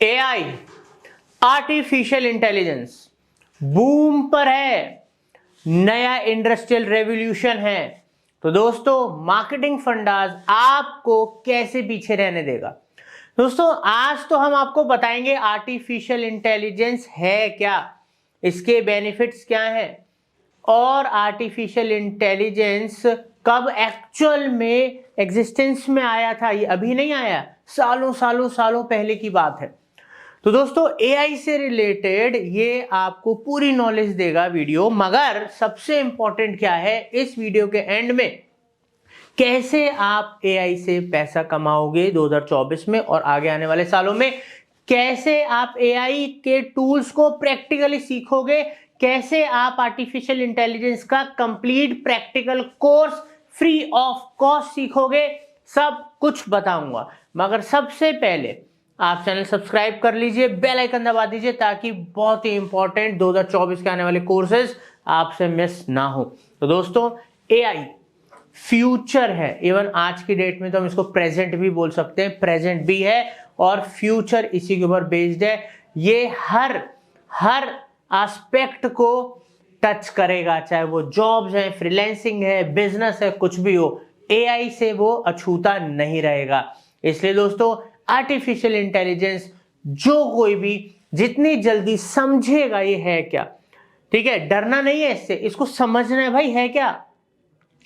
AI artificial intelligence boom पर है, नया इंडस्ट्रियल रेवोल्यूशन है। तो दोस्तों मार्केटिंग फंडाज आपको कैसे पीछे रहने देगा। दोस्तों आज तो हम आपको बताएंगे आर्टिफिशियल इंटेलिजेंस है क्या, इसके बेनिफिट्स क्या हैं और आर्टिफिशियल इंटेलिजेंस कब एक्चुअल में एग्जिस्टेंस में आया था। ये अभी नहीं आया, सालों सालों सालों पहले की बात है। तो दोस्तों एआई से रिलेटेड ये आपको पूरी नॉलेज देगा वीडियो, मगर सबसे इंपॉर्टेंट क्या है इस वीडियो के एंड में, कैसे आप एआई से पैसा कमाओगे 2024 में और आगे आने वाले सालों में, कैसे आप एआई के टूल्स को प्रैक्टिकली सीखोगे, कैसे आप आर्टिफिशियल इंटेलिजेंस का complete practical course free of cost सीखोगे, सब कुछ बताऊंगा। मगर सबसे पहले आप चैनल सब्सक्राइब कर लीजिए, बेल आइकन दबा दीजिए ताकि बहुत ही इंपॉर्टेंट 2024 के आने वाले कोर्सेज आपसे मिस ना हो। तो दोस्तों एआई फ्यूचर है, इवन आज की डेट में तो हम इसको प्रेजेंट भी बोल सकते हैं, प्रेजेंट भी है और फ्यूचर इसी के ऊपर बेस्ड है। ये हर एस्पेक्ट को टच करेगा, चाहे वो जॉब्स है, फ्रीलांसिंग है, बिजनेस है, कुछ भी हो, एआई से वो अछूता नहीं रहेगा। इसलिए दोस्तों आर्टिफिशियल इंटेलिजेंस जो कोई भी जितनी जल्दी समझेगा ये है क्या, ठीक है, डरना नहीं है इससे, इसको समझना है भाई है क्या,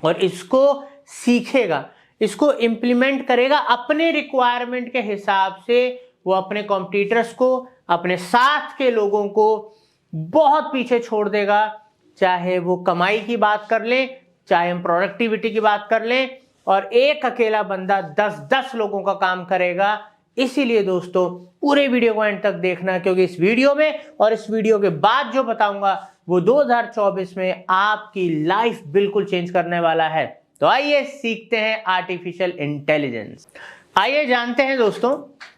और इसको सीखेगा, इसको इंप्लीमेंट करेगा अपने रिक्वायरमेंट के हिसाब से। वो अपने कॉम्पिटिटर्स को, अपने साथ के लोगों को बहुत पीछे छोड़ देगा, चाहे वो कमाई की बात कर ले, चाहे हम प्रोडक्टिविटी की बात कर ले, और एक अकेला बंदा 10-10 लोगों का काम करेगा। इसीलिए दोस्तों पूरे वीडियो को एंड तक देखना, क्योंकि इस वीडियो में और इस वीडियो के बाद जो बताऊंगा वो 2024 में आपकी लाइफ बिल्कुल चेंज करने वाला है। तो आइए सीखते हैं आर्टिफिशियल इंटेलिजेंस। आइए जानते हैं दोस्तों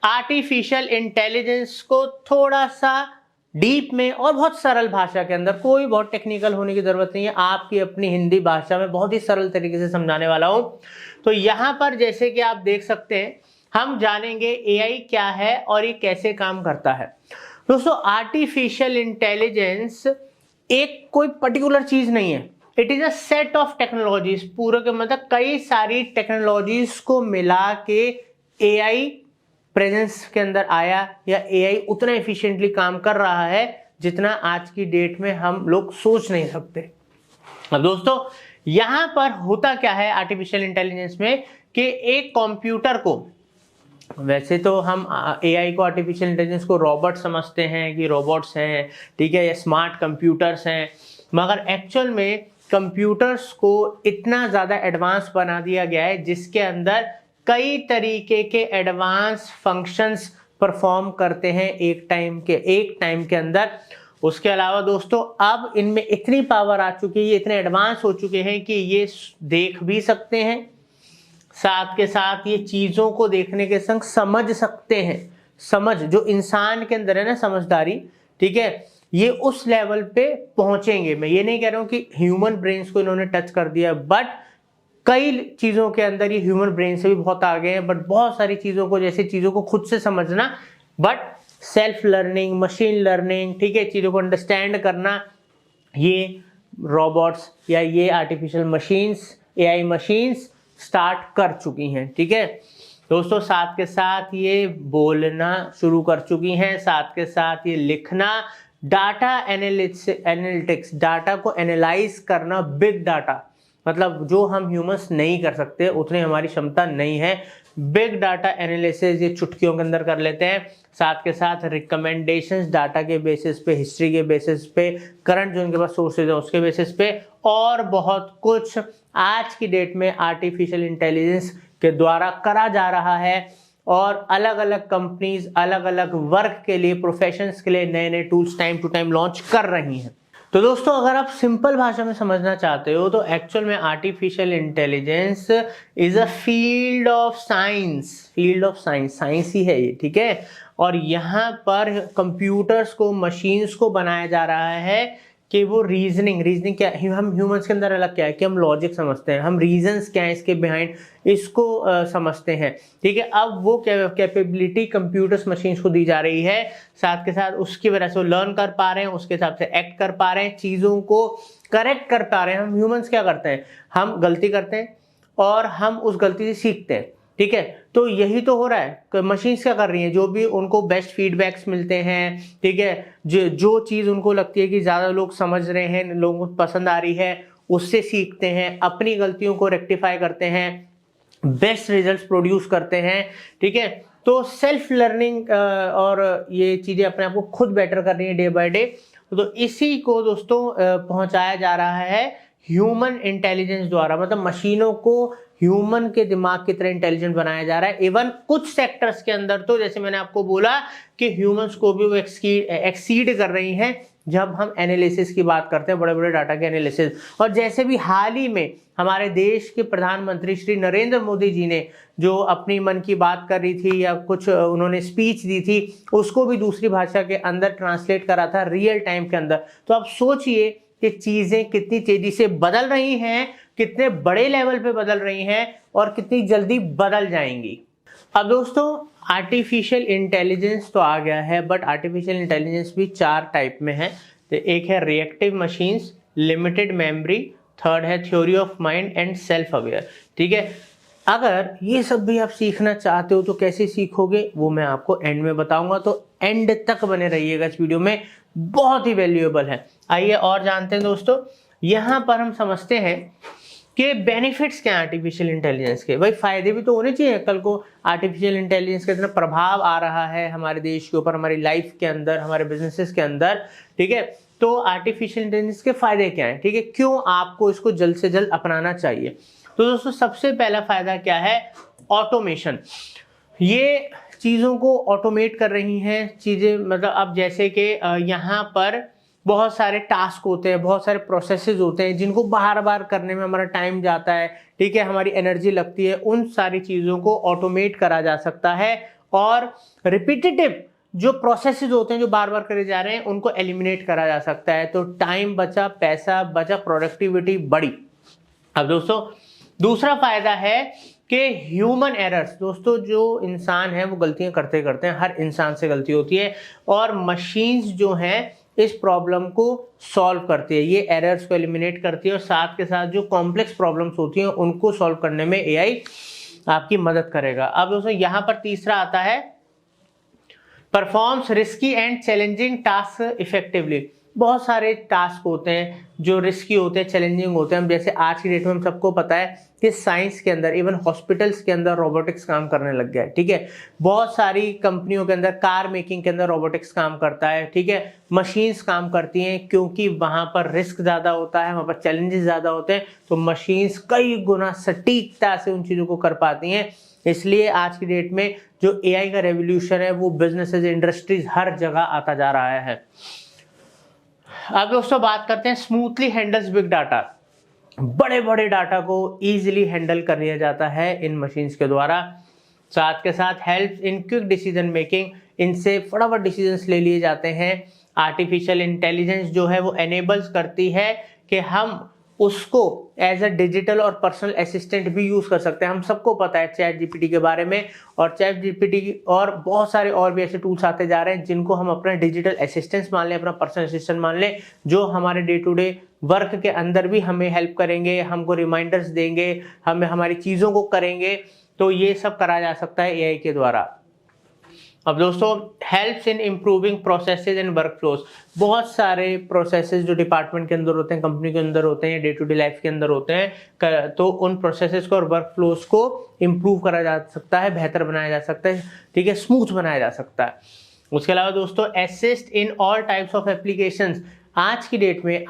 आर्टिफिशियल इंटेलिजेंस को थोड़ा सा डीप में और बहुत सरल भाषा के अंदर, कोई बहुत टेक्निकल होने की जरूरत नहीं है, आपकी अपनी हिंदी भाषा में बहुत ही सरल तरीके से समझाने वाला हूं। तो यहां पर जैसे कि आप देख सकते हैं हम जानेंगे एआई क्या है और ये कैसे काम करता है। दोस्तों आर्टिफिशियल इंटेलिजेंस एक कोई पर्टिकुलर चीज नहीं है, it is a set of technologies, पूरे के मतलब कई सारी टेक्नोलॉजीज को मिला के एआई प्रेजेंस के अंदर आया, या एआई उतना एफिशिएंटली काम कर रहा है जितना आज की डेट में हम लोग सोच नहीं सकते। अब दोस्तों यहां पर होता क्या है आर्टिफिशियल इंटेलिजेंस में कि एक कंप्यूटर को, वैसे तो हम एआई को, आर्टिफिशियल इंटेलिजेंस को रोबोट समझते हैं कि रोबोट्स हैं, ठीक है, या स्मार्ट कंप्यूटर्स हैं, मगर एक्चुअल में कंप्यूटर्स को इतना ज़्यादा एडवांस बना दिया गया है जिसके अंदर कई तरीके के एडवांस फंक्शंस परफॉर्म करते हैं एक टाइम के अंदर। उसके अलावा दोस्तों अब इनमें इतनी पावर आ चुकी है, ये इतने एडवांस हो चुके हैं कि ये देख भी सकते हैं, साथ के साथ ये चीजों को देखने के संग समझ सकते हैं। समझ जो इंसान के अंदर है ना, समझदारी, ठीक है, ये उस लेवल पे पहुंचेंगे। मैं ये नहीं कह रहा हूं कि ह्यूमन ब्रेन्स को इन्होंने टच कर दिया, बट कई चीजों के अंदर ये ह्यूमन ब्रेन से भी बहुत आगे हैं। बट बहुत सारी चीजों को, जैसे चीजों को खुद से समझना, but self learning, machine learning, ठीक है, चीजों को अंडरस्टैंड करना, ये रोबोट्स या ये artificial machines, AI machines start कर चुकी हैं, ठीक है दोस्तों। साथ के साथ ये बोलना शुरू कर चुकी हैं, साथ के साथ ये लिखना, डाटा एनालिटिक्स, डाटा को एनालाइज करना, बिग डाटा, मतलब जो हम ह्यूमंस नहीं कर सकते, उतनी हमारी क्षमता नहीं है। बिग डाटा एनालिसिस ये चुटकियों के अंदर कर लेते हैं। साथ के साथ रिकमेंडेशंस डाटा के बेसिस पे, हिस्ट्री के बेसिस पे, करंट जो उनके पास सोर्सेज है उसके बेसिस पे, और बहुत कुछ आज की डेट में आर्टिफिशियल इंटेलिजेंस के द्वारा करा जा रहा है। और अलग अलग कंपनीज अलग अलग वर्क के लिए, प्रोफेशंस के लिए नए नए tools time to time launch कर रही हैं। तो दोस्तों अगर आप सिंपल भाषा में समझना चाहते हो तो एक्चुअल में artificial intelligence is a field of science, science ही है ये, ठीक है। और यहाँ पर कंप्यूटर्स को, मशीन्स को बनाया जा रहा है कि वो रीजनिंग क्या है, हम ह्यूमंस के अंदर अलग क्या है कि हम लॉजिक समझते हैं, हम रीजंस क्या है इसके बिहाइंड इसको समझते हैं, ठीक है। अब वो कैपेबिलिटी कंप्यूटर्स मशीन्स को दी जा रही है, साथ के साथ उसकी वजह से वो लर्न कर पा रहे हैं, उसके हिसाब से एक्ट कर पा रहे हैं, चीज़ों को करेक्ट कर पा रहे हैं। हम ह्यूमंस क्या करते हैं, हम गलती करते हैं और हम उस गलती से सीखते हैं, ठीक है। तो यही तो हो रहा है, मशीन्स क्या कर रही हैं, जो भी उनको बेस्ट फीडबैक्स मिलते हैं, ठीक है, जो चीज़ उनको लगती है कि ज़्यादा लोग समझ रहे हैं, लोगों को पसंद आ रही है, उससे सीखते हैं, अपनी गलतियों को रेक्टिफाई करते हैं, बेस्ट रिजल्ट्स प्रोड्यूस करते हैं, ठीक है। तो सेल्फ लर्निंग और ये चीज़ें अपने आप को खुद बेटर कर रही है डे बाय डे। तो इसी को दोस्तों पहुंचाया जा रहा है ह्यूमन इंटेलिजेंस द्वारा, मतलब मशीनों को ह्यूमन के दिमाग की तरह इंटेलिजेंट बनाया जा रहा है। इवन कुछ सेक्टर्स के अंदर तो जैसे मैंने आपको बोला कि ह्यूमंस को भी वो एक्सीड कर रही हैं जब हम एनालिसिस की बात करते हैं, बड़े बड़े डाटा के एनालिसिस। और जैसे भी हाल ही में हमारे देश के प्रधानमंत्री श्री नरेंद्र मोदी जी ने जो अपनी मन की बात कर रही थी या कुछ उन्होंने स्पीच दी थी, उसको भी दूसरी भाषा के अंदर ट्रांसलेट करा था रियल टाइम के अंदर। तो आप सोचिए कि चीजें कितनी तेजी से बदल रही हैं, कितने बड़े लेवल पे बदल रही हैं और कितनी जल्दी बदल जाएंगी। अब दोस्तों आर्टिफिशियल इंटेलिजेंस तो आ गया है, बट आर्टिफिशियल इंटेलिजेंस भी 4 टाइप में है। तो एक है reactive machines, limited memory, third है theory of mind and self aware, ठीक है। अगर ये सब भी आप सीखना चाहते हो तो कैसे सीखोगे वो मैं आपको एंड में बताऊंगा, तो एंड तक बने रहिएगा इस वीडियो में, बहुत ही वैल्यूएबल है। आइए और जानते हैं दोस्तों, यहाँ पर हम समझते हैं कि बेनिफिट्स क्या है आर्टिफिशियल इंटेलिजेंस के। भाई फायदे भी तो होने चाहिए, कल को आर्टिफिशियल इंटेलिजेंस का इतना प्रभाव आ रहा है हमारे देश के ऊपर, हमारी लाइफ के अंदर, हमारे बिजनेसेस के अंदर, ठीक है। तो आर्टिफिशियल इंटेलिजेंस के फायदे क्या हैं, ठीक है, क्यों आपको इसको जल्द से जल्द अपनाना चाहिए। तो दोस्तों सबसे पहला फायदा क्या है, ऑटोमेशन। ये चीज़ों को ऑटोमेट कर रही हैं चीज़ें, मतलब अब जैसे कि यहाँ पर बहुत सारे टास्क होते हैं, बहुत सारे प्रोसेसेस होते हैं जिनको बार बार करने में हमारा टाइम जाता है, ठीक है, हमारी एनर्जी लगती है। उन सारी चीज़ों को ऑटोमेट करा जा सकता है और रिपीटेटिव जो प्रोसेसेस होते हैं जो बार बार करे जा रहे हैं उनको एलिमिनेट करा जा सकता है। तो टाइम बचा, पैसा बचा, प्रोडक्टिविटी बढ़ी। अब दोस्तों दूसरा फायदा है कि ह्यूमन एरर्स, दोस्तों जो इंसान है वो गलतियां करते करते हैं, हर इंसान से गलती होती है, और मशीन्स जो हैं इस प्रॉब्लम को सॉल्व करती है, ये एरर्स को एलिमिनेट करती है, और साथ के साथ जो कॉम्प्लेक्स प्रॉब्लम्स होती हैं उनको सॉल्व करने में एआई आपकी मदद करेगा। अब दोस्तों यहाँ पर तीसरा आता है performs risky and challenging task effectively. बहुत सारे टास्क होते हैं जो रिस्की होते हैं, चैलेंजिंग होते हैं। जैसे आज की डेट में हम सबको पता है कि साइंस के अंदर, इवन हॉस्पिटल्स के अंदर रोबोटिक्स काम करने लग गया है, ठीक है। बहुत सारी कंपनियों के अंदर, कार मेकिंग के अंदर रोबोटिक्स काम करता है, ठीक है, मशीन्स काम करती हैं, क्योंकि वहां पर रिस्क ज्यादा होता है, वहां पर चैलेंजेस ज्यादा होते हैं, तो मशीन्स कई गुना सटीकता से उन चीजों को कर पाती हैं। इसलिए आज की डेट में जो एआई का रेवोल्यूशन है वो बिजनेसेस, इंडस्ट्रीज, हर जगह आता जा रहा है। अब दोस्तों बात करते हैं स्मूथली हैंडल्स बिग डाटा। बड़े बड़े डाटा को इजीली हैंडल कर लिया जाता है इन मशीन्स के द्वारा। साथ के साथ help in quick decision making, इनसे फटाफट डिसीजंस ले लिए जाते हैं। आर्टिफिशियल इंटेलिजेंस जो है वो एनेबल्स करती है कि हम उसको एज अ डिजिटल और पर्सनल असिस्टेंट भी यूज कर सकते हैं। हम सबको पता है चैट जीपीटी के बारे में, और चैट जीपीटी और बहुत सारे और भी ऐसे टूल्स आते जा रहे हैं जिनको हम अपना डिजिटल असिस्टेंट मान लें, अपना पर्सनल असिस्टेंट मान लें, जो हमारे डे टू डे वर्क के अंदर भी हमें हेल्प करेंगे, हमको रिमाइंडर्स देंगे, हमें हमारी चीज़ों को करेंगे। तो ये सब करा जा सकता है एआई के द्वारा। अब दोस्तों helps in improving processes and work flows. बहुत सारे प्रोसेसेस जो डिपार्टमेंट के अंदर होते हैं, कंपनी के अंदर होते हैं, डे टू डे लाइफ के अंदर होते हैं, तो उन प्रोसेसेस को और वर्क फ्लोज को इम्प्रूव करा जा सकता है, बेहतर बनाया जा सकता है, ठीक है, स्मूथ बनाया जा सकता है। उसके अलावा दोस्तों assist in all types of applications. आज की डेट में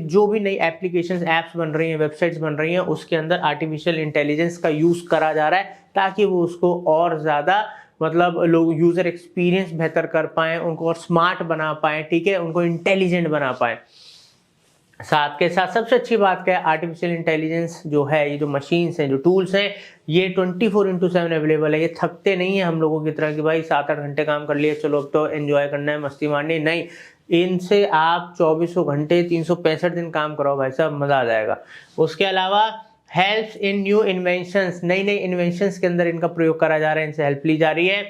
जो भी नई एप्लीकेशंस, ऐप्स बन रही हैं, वेबसाइट्स बन रही हैं, उसके अंदर आर्टिफिशियल इंटेलिजेंस का यूज करा जा रहा है ताकि वो उसको और ज़्यादा, मतलब लोग यूजर एक्सपीरियंस बेहतर कर पाएं, उनको और स्मार्ट बना पाएं, ठीक है, उनको इंटेलिजेंट बना पाएं। साथ के साथ सबसे अच्छी बात क्या है, आर्टिफिशियल इंटेलिजेंस जो है, ये जो मशीन्स हैं, जो टूल्स हैं, ये 24/7 अवेलेबल है। ये थकते नहीं है हम लोगों की तरह कि भाई 7-8 घंटे काम कर लिए, चलो अब तो एंजॉय करना है, मस्ती मारनी, नहीं। इनसे आप 24 घंटे 365 दिन काम करो भाई साहब, मजा आ जाएगा। उसके अलावा हेल्प्स इन न्यू इन्वेंशंस, नई नई इन्वेंशंस के अंदर इनका प्रयोग करा जा रहा है, इनसे हेल्प ली जा रही है।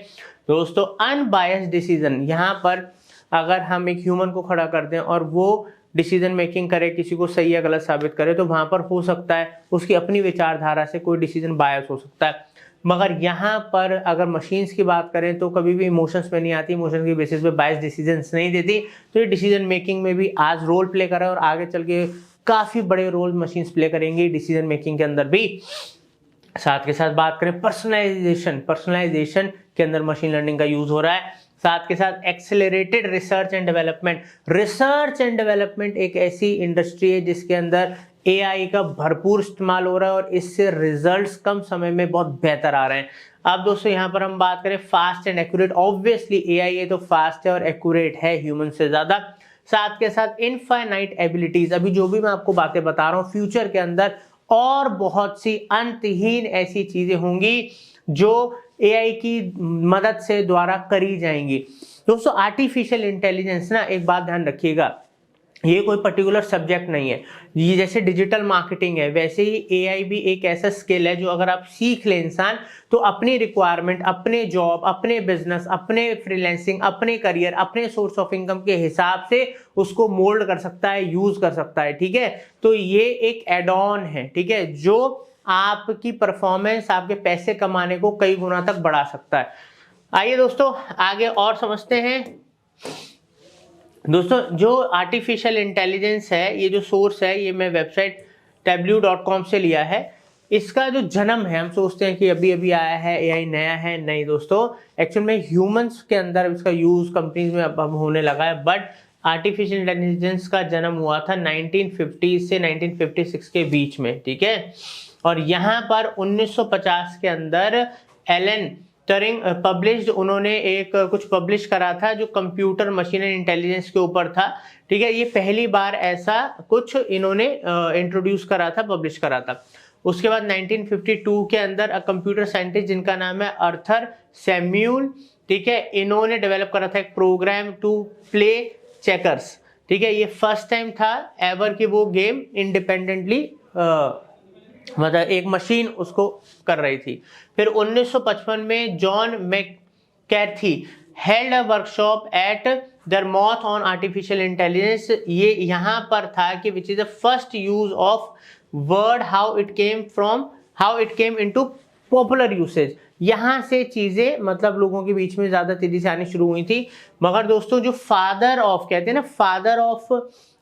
दोस्तों अनबायस्ड डिसीजन, यहाँ पर अगर हम एक ह्यूमन को खड़ा कर दें और वो डिसीजन मेकिंग करे, किसी को सही या गलत साबित करे, तो वहां पर हो सकता है उसकी अपनी विचारधारा से कोई डिसीजन बायस हो सकता है। मगर यहाँ पर अगर मशीन्स की बात करें तो कभी भी इमोशंस में नहीं आती, इमोशन की बेसिस पे बायस डिसीजंस नहीं देती। तो ये डिसीजन मेकिंग में भी आज रोल प्ले कर रहा है और आगे चल के काफी बड़े रोल मशीन्स प्ले करेंगी डिसीजन मेकिंग के अंदर भी। साथ के साथ बात करें पर्सनलाइजेशन के अंदर मशीन लर्निंग का यूज हो रहा है। साथ के साथ एक्सेलरेटेड रिसर्च एंड डेवलपमेंट एक ऐसी इंडस्ट्री है जिसके अंदर एआई का भरपूर इस्तेमाल हो रहा है और इससे रिजल्ट्स कम समय में बहुत बेहतर आ रहे हैं। अब दोस्तों यहाँ पर हम बात करें fast and accurate, obviously AI है तो फास्ट है और एक्यूरेट है ह्यूमन से ज्यादा। साथ के साथ इनफाइनाइट एबिलिटीज, अभी जो भी मैं आपको बातें बता रहा हूँ फ्यूचर के अंदर और बहुत सी अंतहीन ऐसी चीजें होंगी जो एआई की मदद से द्वारा करी जाएंगी। दोस्तों आर्टिफिशियल इंटेलिजेंस ना, एक बात ध्यान रखिएगा, ये कोई पर्टिकुलर सब्जेक्ट नहीं है। ये जैसे डिजिटल मार्केटिंग है वैसे ही एआई भी एक ऐसा स्किल है जो अगर आप सीख ले इंसान तो अपनी रिक्वायरमेंट, अपने जॉब, अपने बिजनेस, अपने फ्रीलांसिंग, अपने करियर, अपने सोर्स ऑफ इनकम के हिसाब से उसको मोल्ड कर सकता है, यूज कर सकता है। ठीक है, तो ये एक एड ऑन है, ठीक है, जो आपकी परफॉर्मेंस, आपके पैसे कमाने को कई गुना तक बढ़ा सकता है। आइए दोस्तों आगे और समझते हैं। दोस्तों जो आर्टिफिशियल इंटेलिजेंस है, ये जो सोर्स है ये मैं वेबसाइट tableau.com से लिया है। इसका जो जन्म है, हम सोचते हैं कि अभी अभी आया है, एआई नया है, नहीं दोस्तों, एक्चुअल में ह्यूमंस के अंदर इसका यूज कंपनीज में अब होने लगा है। बट आर्टिफिशियल इंटेलिजेंस का जन्म हुआ था 1950 से 1956 के बीच में। ठीक है, और यहाँ पर 1950 के अंदर एलन टरिंग पब्लिश्ड, उन्होंने एक कुछ पब्लिश करा था जो कंप्यूटर मशीन एंड इंटेलिजेंस के ऊपर था। ठीक है, ये पहली बार ऐसा कुछ इन्होंने इंट्रोड्यूस करा था, पब्लिश करा था। उसके बाद 1952 के अंदर कंप्यूटर साइंटिस्ट जिनका नाम है आर्थर सैम्यूल, ठीक है, इन्होंने डेवलप करा था एक प्रोग्राम टू प्ले चेकर्स। ठीक है, ये फर्स्ट टाइम था एवर कि वो गेम इंडिपेंडेंटली मतलब एक मशीन उसको कर रही थी। फिर 1955 में John McCarthy held a workshop at Dartmouth on artificial intelligence. ये यहाँ पर था कि which is the first use of word, how it came into popular usage. यहाँ से चीजें मतलब लोगों के बीच में ज्यादा तेजी से आनी शुरू हुई थी। मगर दोस्तों जो फादर ऑफ कहते हैं ना, फादर ऑफ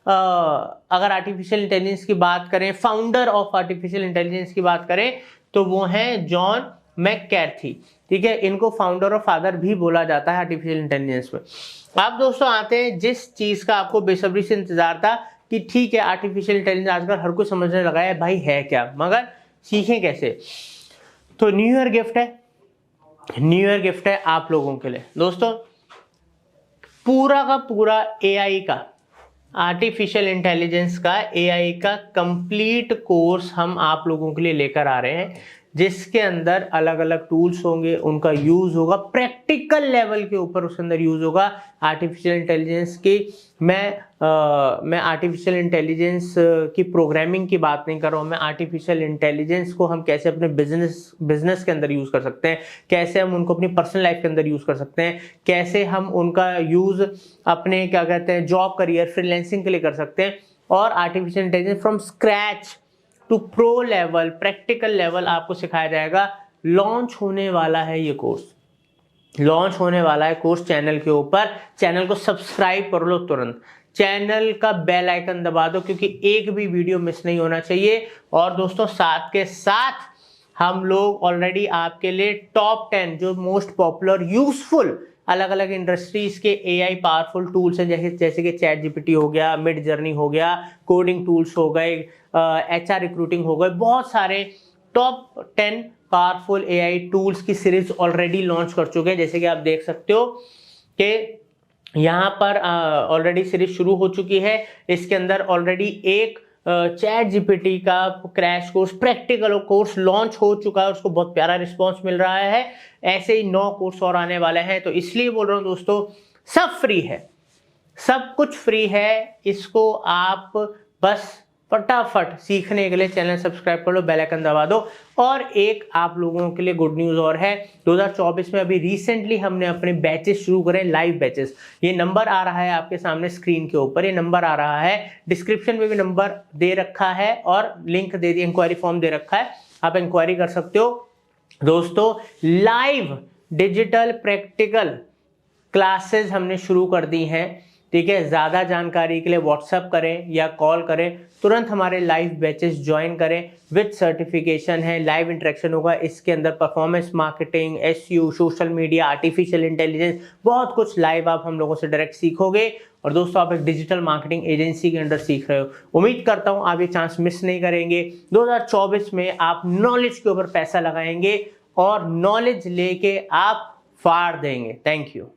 अगर आर्टिफिशियल इंटेलिजेंस की बात करें, फाउंडर ऑफ आर्टिफिशियल इंटेलिजेंस की बात करें तो वो हैं जॉन मैककैर्थी। ठीक है, इनको फाउंडर और फादर भी बोला जाता है आर्टिफिशियल इंटेलिजेंस में। अब दोस्तों आते हैं जिस चीज का आपको बेसब्री से इंतजार था कि ठीक है आर्टिफिशियल इंटेलिजेंस आजकल हर कोई समझने लगा है भाई है क्या, मगर सीखें कैसे। तो न्यू ईयर गिफ्ट है आप लोगों के लिए दोस्तों, पूरा का पूरा एआई का, आर्टिफिशियल इंटेलिजेंस का, एआई का कंप्लीट कोर्स हम आप लोगों के लिए लेकर आ रहे हैं, जिसके अंदर अलग अलग टूल्स होंगे, उनका यूज होगा प्रैक्टिकल लेवल के ऊपर, उसके अंदर यूज होगा आर्टिफिशियल इंटेलिजेंस की। मैं आर्टिफिशियल इंटेलिजेंस की प्रोग्रामिंग की बात नहीं कर रहा हूँ, मैं आर्टिफिशियल इंटेलिजेंस को हम कैसे अपने बिजनेस के अंदर यूज कर सकते हैं, कैसे हम उनको अपनी पर्सनल लाइफ के अंदर यूज कर सकते हैं, कैसे हम उनका यूज अपने क्या कहते हैं जॉब, करियर, फ्रीलांसिंग के लिए कर सकते हैं। और artificial intelligence from scratch to pro level, practical level आपको सिखाया जाएगा। लॉन्च होने वाला है ये कोर्स, लॉन्च होने वाला है कोर्स चैनल के ऊपर। चैनल को सब्सक्राइब कर लो तुरंत, चैनल का बेल आइकन दबा दो क्योंकि एक भी वीडियो मिस नहीं होना चाहिए। और दोस्तों साथ के साथ हम लोग ऑलरेडी आपके लिए टॉप 10 जो मोस्ट पॉपुलर यूजफुल अलग अलग इंडस्ट्रीज के एआई पावरफुल टूल्स हैं, जैसे कि चैट जीपीटी हो गया, मिड जर्नी हो गया, कोडिंग टूल्स हो गए, एचआर रिक्रूटिंग हो गए, बहुत सारे टॉप 10 पावरफुल एआई टूल्स की सीरीज ऑलरेडी लॉन्च कर चुके हैं। जैसे कि आप देख सकते हो कि यहाँ पर ऑलरेडी सीरीज शुरू हो चुकी है। इसके अंदर ऑलरेडी एक चैट जीपीटी का crash course, practical course launch हो चुका है, उसको बहुत प्यारा रिस्पांस मिल रहा है। ऐसे ही 9 कोर्स और आने वाले हैं, तो इसलिए बोल रहा हूँ दोस्तों सब फ्री है, सब कुछ फ्री है, इसको आप बस फटाफट सीखने के लिए चैनल सब्सक्राइब कर लो, बेल आइकन दबा दो। और एक आप लोगों के लिए गुड न्यूज और है, 2024 में अभी रिसेंटली हमने अपने बैचेस शुरू करे, लाइव बैचेस। ये नंबर आ रहा है आपके सामने स्क्रीन के ऊपर, ये नंबर आ रहा है, डिस्क्रिप्शन में भी नंबर दे रखा है और लिंक दे दिया, इंक्वायरी फॉर्म दे रखा है, आप इंक्वायरी कर सकते हो। दोस्तों लाइव डिजिटल प्रैक्टिकल क्लासेस हमने शुरू कर दी हैं, ठीक है। ज़्यादा जानकारी के लिए व्हाट्सएप करें या कॉल करें, तुरंत हमारे लाइव बैचेस ज्वाइन करें, विद सर्टिफिकेशन है, लाइव इंटरेक्शन होगा। इसके अंदर performance marketing, SEO, social media, artificial intelligence, बहुत कुछ लाइव आप हम लोगों से डायरेक्ट सीखोगे। और दोस्तों आप एक डिजिटल मार्केटिंग एजेंसी के अंदर सीख रहे हो, उम्मीद करता हूँ आप ये चांस मिस नहीं करेंगे। 2024 में आप नॉलेज के ऊपर पैसा लगाएंगे और नॉलेज लेके आप फाड़ देंगे। Thank you.